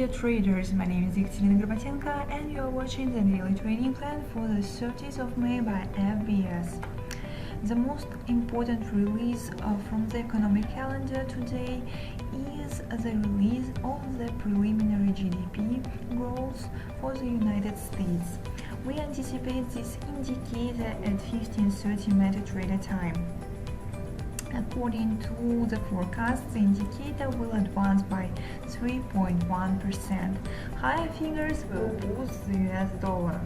dear traders, my name is Екатерина and you are watching the daily trading plan for the 30th of May by FBS. The most important release from the economic calendar today is the release of the preliminary GDP growth for the United States. We anticipate this indicator at 15:30 MetaTrader time. According to the forecast, the indicator will advance by 3.1%. Higher figures will boost the US dollar.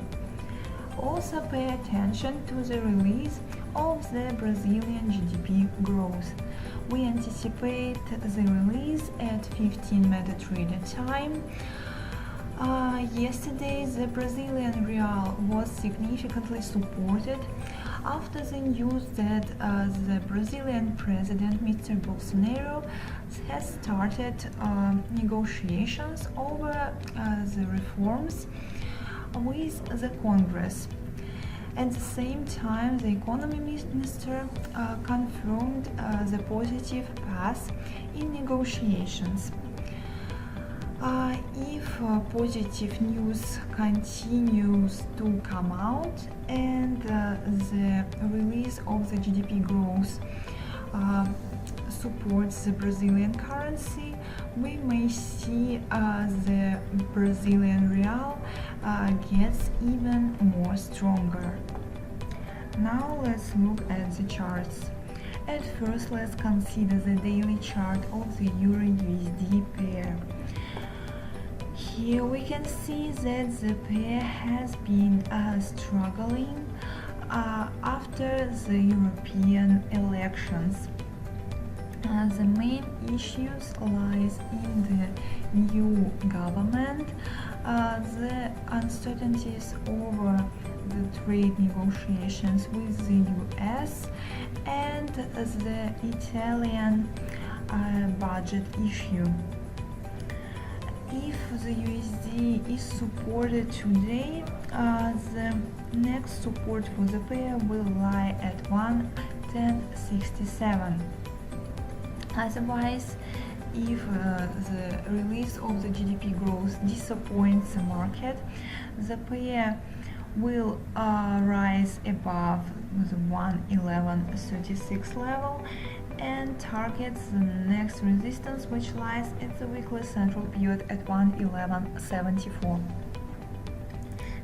Also pay attention to the release of the Brazilian GDP growth. We anticipate the release at 15 MetaTrader time. Yesterday, the Brazilian real was significantly supported after the news that the Brazilian president, Mr. Bolsonaro, has started negotiations over the reforms with the Congress. At the same time, the economy minister confirmed the positive path in negotiations. If positive news continues to come out and the release of the GDP growth supports the Brazilian currency, we may see the Brazilian real gets even more stronger. Now let's look at the charts. At first, let's consider the daily chart of the Euro-USD pair. Here we can see that the pair has been struggling after the European elections. The main issues lies in the new government, the uncertainties over the trade negotiations with the US, and the Italian budget issue. If the USD is supported today, the next support for the pair will lie at 1.1067. Otherwise, if the release of the GDP growth disappoints the market, the pair will rise above the 1.1136 level and targets the next resistance, which lies at the weekly central pivot at 1.1174.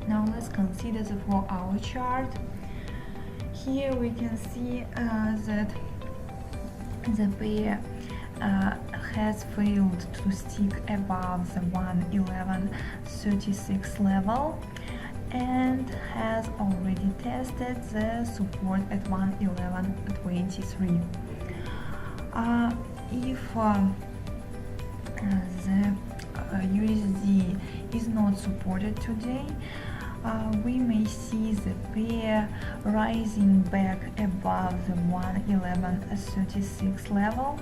Now let's consider the 4-hour chart. Here we can see that the pair has failed to stick above the 1.1136 level and has already tested the support at 1.1123. If the USD is not supported today, we may see the pair rising back above the 1.1136 level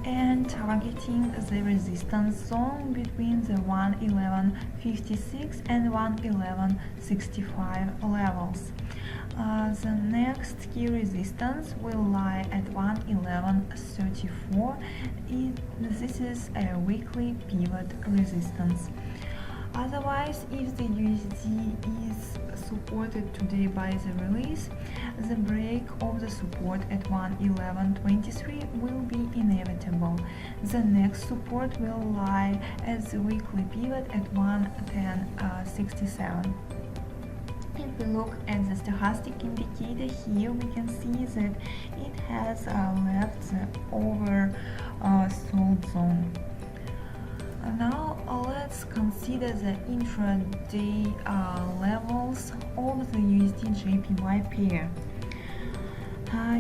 and targeting the resistance zone between the 1.1156 and 1.1165 levels. The next key resistance will lie at 1.1134. This is a weekly pivot resistance. Otherwise, if the USD is supported today by the release, the break of the support at 1.1123 will be inevitable. The next support will lie at the weekly pivot at 1.1067. If we look at the stochastic indicator, here we can see that it has left the oversold zone. Now let's consider the intraday levels of the USD-JPY pair.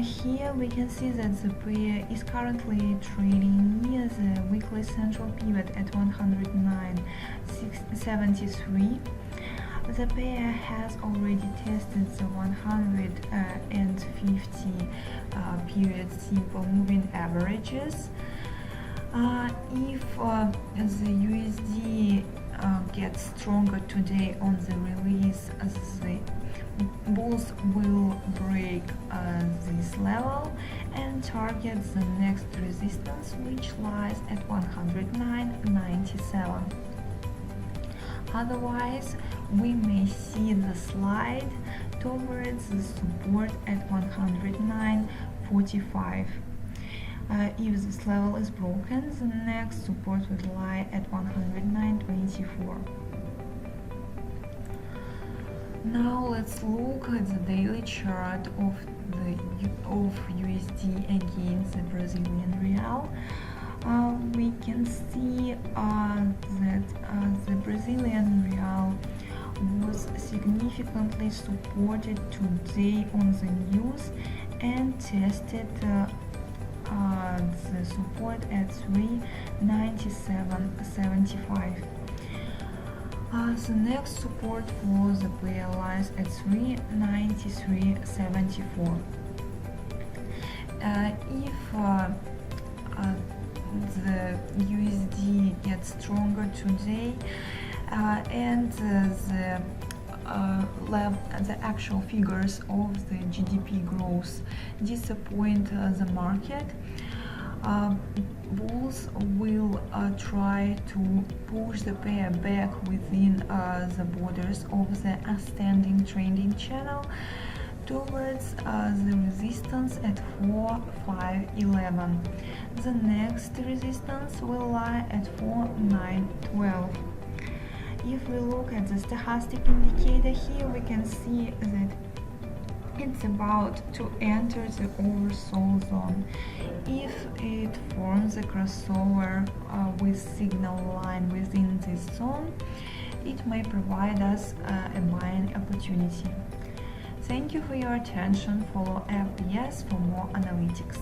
Here we can see that the pair is currently trading near the weekly central pivot at 109.73. The pair has already tested the 150 period simple moving averages. If the USD gets stronger today on the release, the bulls will break this level and target the next resistance, which lies at 109.97. Otherwise, we may see the slide towards the support at 109.45. If this level is broken, the next support would lie at 109.24. Now let's look at the daily chart of USD against the Brazilian real. We can see that the Brazilian real was significantly supported today on the news and tested the support at 397.75. The next support for the pair lies at 393.74. If the USD gets stronger today and the actual figures of the GDP growth disappoint the market, bulls will try to push the pair back within the borders of the ascending trending channel towards the resistance at 4.511. The next resistance will lie at 4.912. If we look at the stochastic indicator here, we can see that it's about to enter the oversold zone. If it forms a crossover with signal line within this zone, it may provide us a buying opportunity. Thank you for your attention. Follow FBS for more analytics.